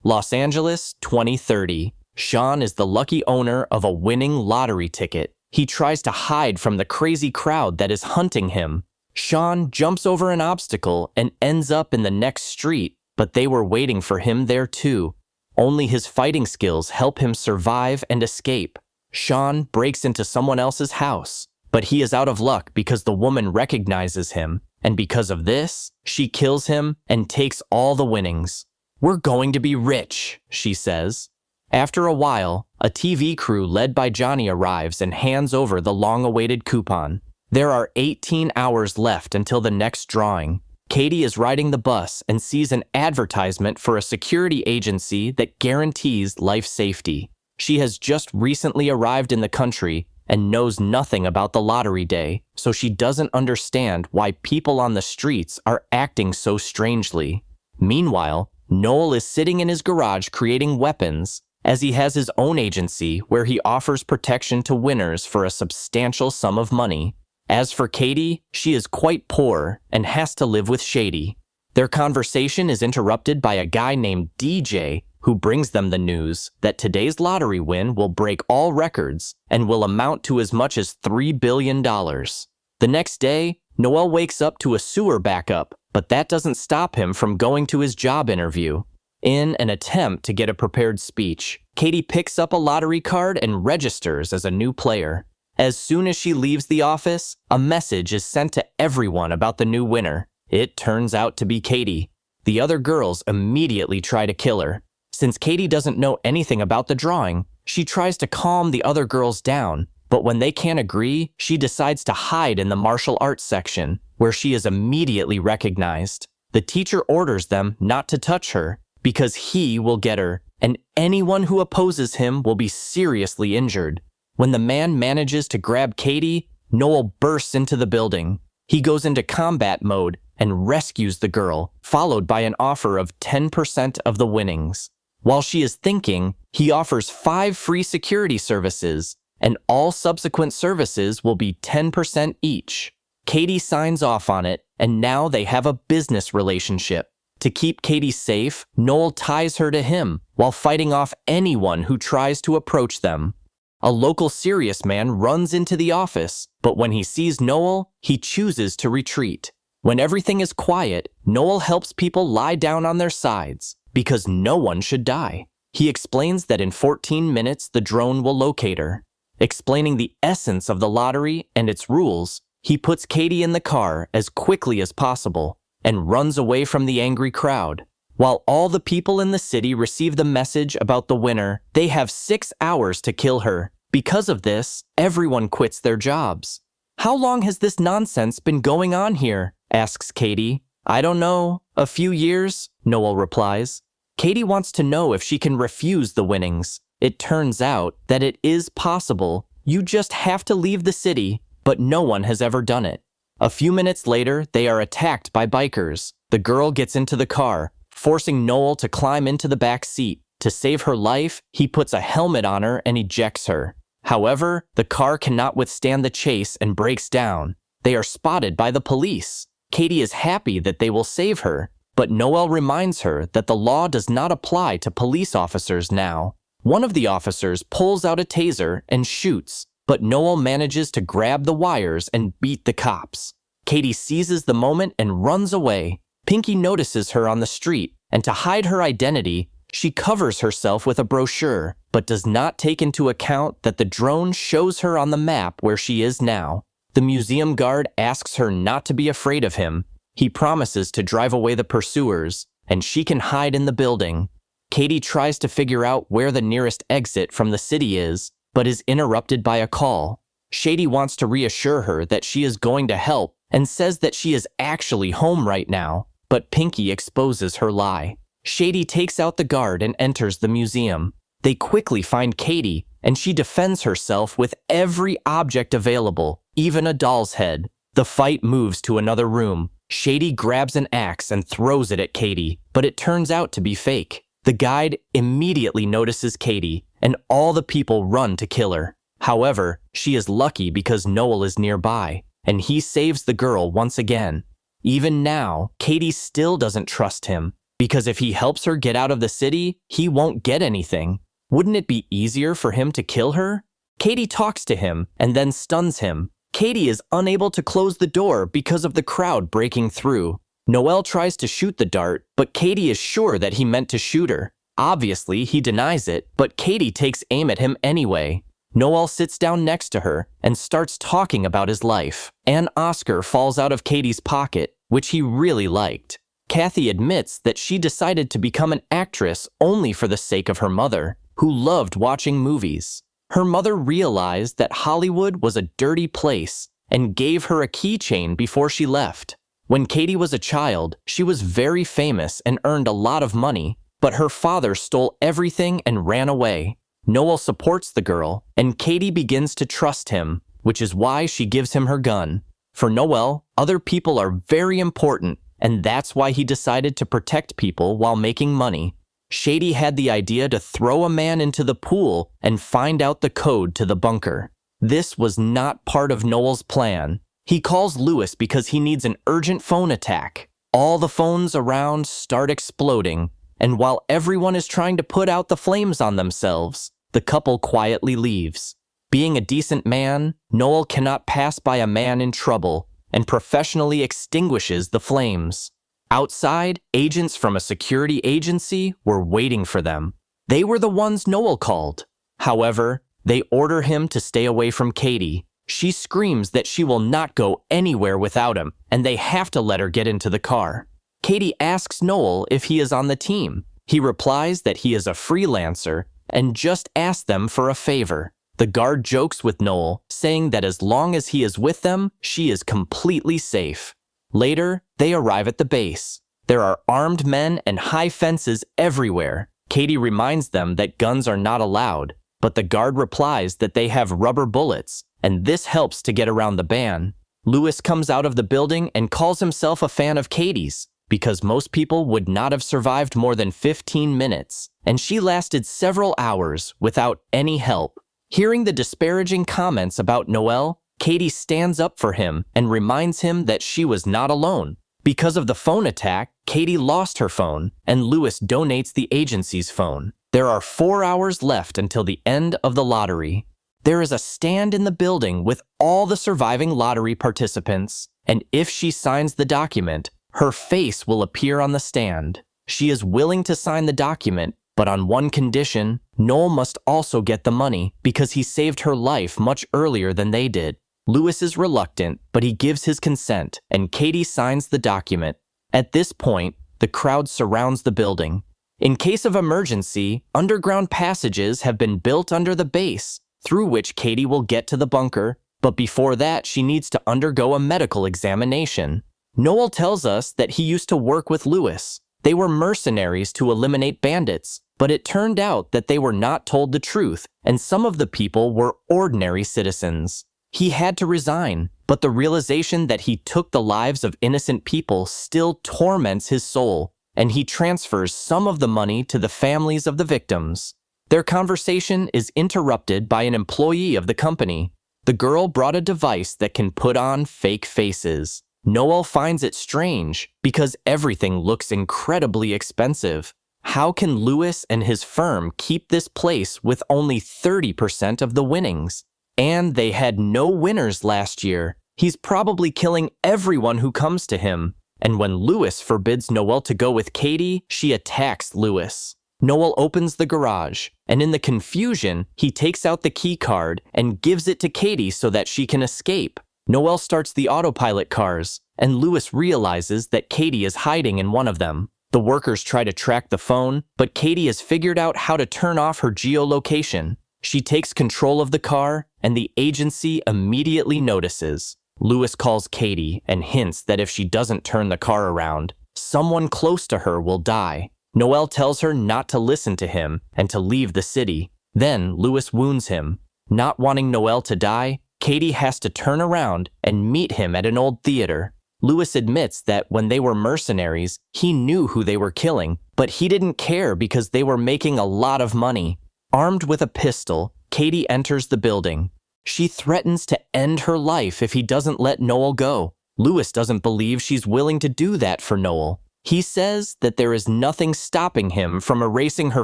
Los Angeles, 2030. Sean is the lucky owner of a winning lottery ticket. He tries to hide from the crazy crowd that is hunting him. Sean jumps over an obstacle and ends up in the next street, but they were waiting for him there too. Only his fighting skills help him survive and escape. Sean breaks into someone else's house, but he is out of luck because the woman recognizes him, and because of this, she kills him and takes all the winnings. "We're going to be rich," she says. After a while, a TV crew led by Johnny arrives and hands over the long-awaited coupon. There are 18 hours left until the next drawing. Katie is riding the bus and sees an advertisement for a security agency that guarantees life safety. She has just recently arrived in the country and knows nothing about the lottery day, so she doesn't understand why people on the streets are acting so strangely. Meanwhile, Noel is sitting in his garage creating weapons, as he has his own agency where he offers protection to winners for a substantial sum of money. As for Katie, she is quite poor and has to live with Shady. Their conversation is interrupted by a guy named DJ who brings them the news that today's lottery win will break all records and will amount to as much as $3 billion. The next day, Noel wakes up to a sewer backup, but that doesn't stop him from going to his job interview. In an attempt to get a prepared speech, Katie picks up a lottery card and registers as a new player. As soon as she leaves the office, a message is sent to everyone about the new winner. It turns out to be Katie. The other girls immediately try to kill her. Since Katie doesn't know anything about the drawing, she tries to calm the other girls down, but when they can't agree, she decides to hide in the martial arts section, where she is immediately recognized. The teacher orders them not to touch her, because he will get her, and anyone who opposes him will be seriously injured. When the man manages to grab Katie, Noel bursts into the building. He goes into combat mode and rescues the girl, followed by an offer of 10% of the winnings. While she is thinking, he offers 5 free security services, and all subsequent services will be 10% each. Katie signs off on it, and now they have a business relationship. To keep Katie safe, Noel ties her to him while fighting off anyone who tries to approach them. A local serious man runs into the office, but when he sees Noel, he chooses to retreat. When everything is quiet, Noel helps people lie down on their sides, because no one should die. He explains that in 14 minutes the drone will locate her. Explaining the essence of the lottery and its rules, he puts Katie in the car as quickly as possible and runs away from the angry crowd. While all the people in the city receive the message about the winner, they have 6 hours to kill her. Because of this, everyone quits their jobs. "How long has this nonsense been going on here?" asks Katie. "I don't know. A few years," Noel replies. Katie wants to know if she can refuse the winnings. It turns out that it is possible. You just have to leave the city, but no one has ever done it. A few minutes later, they are attacked by bikers. The girl gets into the car, forcing Noel to climb into the back seat. To save her life, he puts a helmet on her and ejects her. However, the car cannot withstand the chase and breaks down. They are spotted by the police. Katie is happy that they will save her, but Noel reminds her that the law does not apply to police officers now. One of the officers pulls out a taser and shoots, but Noel manages to grab the wires and beat the cops. Katie seizes the moment and runs away. Pinky notices her on the street, and to hide her identity, she covers herself with a brochure, but does not take into account that the drone shows her on the map where she is now. The museum guard asks her not to be afraid of him. He promises to drive away the pursuers, and she can hide in the building. Katie tries to figure out where the nearest exit from the city is, but is interrupted by a call. Shady wants to reassure her that she is going to help and says that she is actually home right now, but Pinky exposes her lie. Shady takes out the guard and enters the museum. They quickly find Katie, and she defends herself with every object available, even a doll's head. The fight moves to another room. Shady grabs an axe and throws it at Katie, but it turns out to be fake. The guide immediately notices Katie, and all the people run to kill her. However, she is lucky because Noel is nearby, and he saves the girl once again. Even now, Katie still doesn't trust him. because if he helps her get out of the city, he won't get anything. Wouldn't it be easier for him to kill her? Katie talks to him and then stuns him. Katie is unable to close the door because of the crowd breaking through. Noel tries to shoot the dart, but Katie is sure that he meant to shoot her. Obviously, he denies it, but Katie takes aim at him anyway. Noel sits down next to her and starts talking about his life. An Oscar falls out of Katie's pocket, which he really liked. Kathy admits that she decided to become an actress only for the sake of her mother, who loved watching movies. Her mother realized that Hollywood was a dirty place and gave her a keychain before she left. When Katie was a child, she was very famous and earned a lot of money, but her father stole everything and ran away. Noel supports the girl, and Katie begins to trust him, which is why she gives him her gun. For Noel, other people are very important, and that's why he decided to protect people while making money. Shady had the idea to throw a man into the pool and find out the code to the bunker. This was not part of Noel's plan. He calls Lewis because he needs an urgent phone attack. All the phones around start exploding, and while everyone is trying to put out the flames on themselves, the couple quietly leaves. Being a decent man, Noel cannot pass by a man in trouble and professionally extinguishes the flames. Outside, agents from a security agency were waiting for them. They were the ones Noel called. However, they order him to stay away from Katie. She screams that she will not go anywhere without him, and they have to let her get into the car. Katie asks Noel if he is on the team. He replies that he is a freelancer and just asked them for a favor. The guard jokes with Noel, saying that as long as he is with them, she is completely safe. Later, they arrive at the base. There are armed men and high fences everywhere. Katie reminds them that guns are not allowed, but the guard replies that they have rubber bullets, and this helps to get around the ban. Lewis comes out of the building and calls himself a fan of Katie's, because most people would not have survived more than 15 minutes, and she lasted several hours without any help. Hearing the disparaging comments about Noel, Katie stands up for him and reminds him that she was not alone. Because of the phone attack, Katie lost her phone, and Lewis donates the agency's phone. There are 4 hours left until the end of the lottery. There is a stand in the building with all the surviving lottery participants, and if she signs the document, her face will appear on the stand. She is willing to sign the document, but on one condition: Noel must also get the money because he saved her life much earlier than they did. Lewis is reluctant, but he gives his consent, and Katie signs the document. At this point, the crowd surrounds the building. In case of emergency, underground passages have been built under the base, through which Katie will get to the bunker, but before that she needs to undergo a medical examination. Noel tells us that he used to work with Lewis. They were mercenaries to eliminate bandits, but it turned out that they were not told the truth, and some of the people were ordinary citizens. He had to resign, but the realization that he took the lives of innocent people still torments his soul, and he transfers some of the money to the families of the victims. Their conversation is interrupted by an employee of the company. The girl brought a device that can put on fake faces. Noel finds it strange because everything looks incredibly expensive. How can Lewis and his firm keep this place with only 30% of the winnings? And they had no winners last year. He's probably killing everyone who comes to him. And when Lewis forbids Noel to go with Katie, she attacks Lewis. Noel opens the garage, and in the confusion, he takes out the key card and gives it to Katie so that she can escape. Noel starts the autopilot cars, and Lewis realizes that Katie is hiding in one of them. The workers try to track the phone, but Katie has figured out how to turn off her geolocation. She takes control of the car, and the agency immediately notices. Lewis calls Katie and hints that if she doesn't turn the car around, someone close to her will die. Noel tells her not to listen to him and to leave the city. Then Lewis wounds him. Not wanting Noel to die, Katie has to turn around and meet him at an old theater. Lewis admits that when they were mercenaries, he knew who they were killing, but he didn't care because they were making a lot of money. Armed with a pistol, Katie enters the building. She threatens to end her life if he doesn't let Noel go. Lewis doesn't believe she's willing to do that for Noel. He says that there is nothing stopping him from erasing her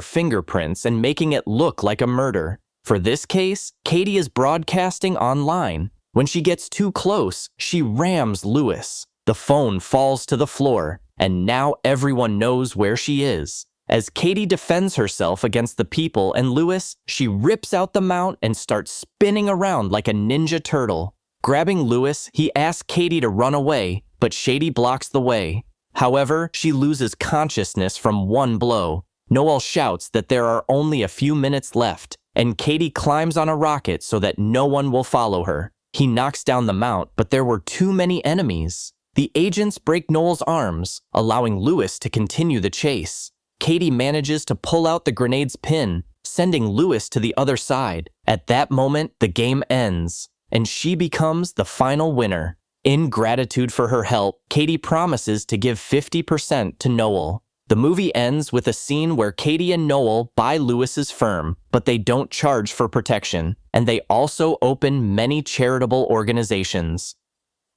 fingerprints and making it look like a murder. For this case, Katie is broadcasting online. When she gets too close, she rams Lewis. The phone falls to the floor, and now everyone knows where she is. As Katie defends herself against the people and Lewis, she rips out the mount and starts spinning around like a ninja turtle. Grabbing Lewis, he asks Katie to run away, but Shady blocks the way. However, she loses consciousness from one blow. Noel shouts that there are only a few minutes left, and Katie climbs on a rocket so that no one will follow her. He knocks down the mount, but there were too many enemies. The agents break Noel's arms, allowing Lewis to continue the chase. Katie manages to pull out the grenade's pin, sending Lewis to the other side. At that moment, the game ends, and she becomes the final winner. In gratitude for her help, Katie promises to give 50% to Noel. The movie ends with a scene where Katie and Noel buy Lewis's firm, but they don't charge for protection, and they also open many charitable organizations.